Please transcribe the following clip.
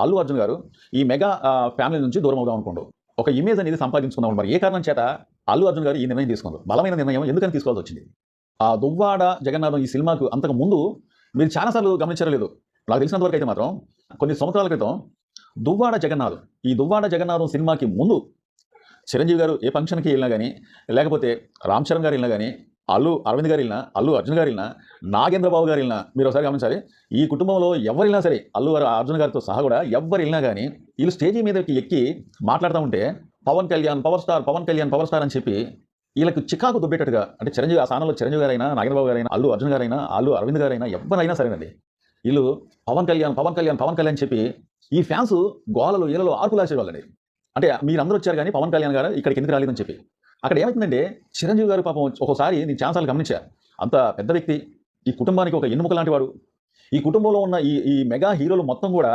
అల్లు అర్జున్ గారు ఈ mega family నుంచి దూరం అవుదాం అనుకోండు. ఒక ఇమేజ్ అనేది సంపాదించుకుందాం. మరి ఏ కారణం చేత అల్లు అర్జున్ గారు ఈ నిర్ణయం తీసుకుంది? బలమైన నిర్ణయం ఎందుకని తీసుకోవాల్సి వచ్చింది? ఆ 'దువ్వాడ జగన్నాథం' ఈ సినిమాకు అంతకు ముందు మీరు చాలా సార్లు గమనించారో లేదో, నాకు తెలిసినంత వరకు అయితే మాత్రం కొన్ని సంవత్సరాల క్రితం 'దువ్వాడ జగన్నాథం' ఈ 'దువ్వాడ జగన్నాథం' సినిమాకి ముందు చిరంజీవి గారు ఏ ఫంక్షన్‌కి వెళ్ళినా గాని, లేకపోతే రామ్ చరణ్ గారు వెళ్ళినా గాని, అల్లు అరవింద్ గారు వెళ్ళినా, అల్లు అర్జున్ గారు వెళ్ళినా, నాగేంద్ర బాబు గారు వెళ్ళినా, మీరు ఒకసారి గమనించాలి. ఈ కుటుంబంలో ఎవరు వెళ్ళినా సరే, అర్జున్ గారితో సహా కూడా ఎవ్వరు వెళ్ళినా గాని, వీళ్ళు స్టేజి మీదకి ఎక్కి మాట్లాడుతా ఉంటే, Pawan Kalyan power star, Pawan Kalyan power star అని చెప్పి వీళ్ళకి చికాకు దుబ్బేటట్టుగా, అంటే చిరంజీవి ఆ స్థానంలో చిరంజీవి గారైనా, నాగేంద్ర బాబు గారైనా, అల్లు అర్జున్ గారైనా, అల్లు అరవింద్ గారైనా ఎవ్వరైనా సరేనండి. వీళ్ళు పవన్ కళ్యాణ్, పవన్ కళ్యాణ్, పవన్ కళ్యాణ్ అని చెప్పి ఈ ఫ్యాన్స్ గోలలు, ఈలలు, ఆర్పులేసేవాళ్ళండి. అంటే మీరందరూ వచ్చారు గానీ పవన్ కళ్యాణ్ గారు ఇక్కడికి ఎందుకు రాలేదని చెప్పి. అక్కడ ఏమైతుందంటే చిరంజీవి గారు పాపం ఒక్కోసారి నేను చాలా సార్లు గమనించా. అంత పెద్ద వ్యక్తి, ఈ కుటుంబానికి ఒక ఎన్నుముక లాంటి వాడు. ఈ కుటుంబంలో ఉన్న ఈ ఈ మెగా హీరోలు మొత్తం కూడా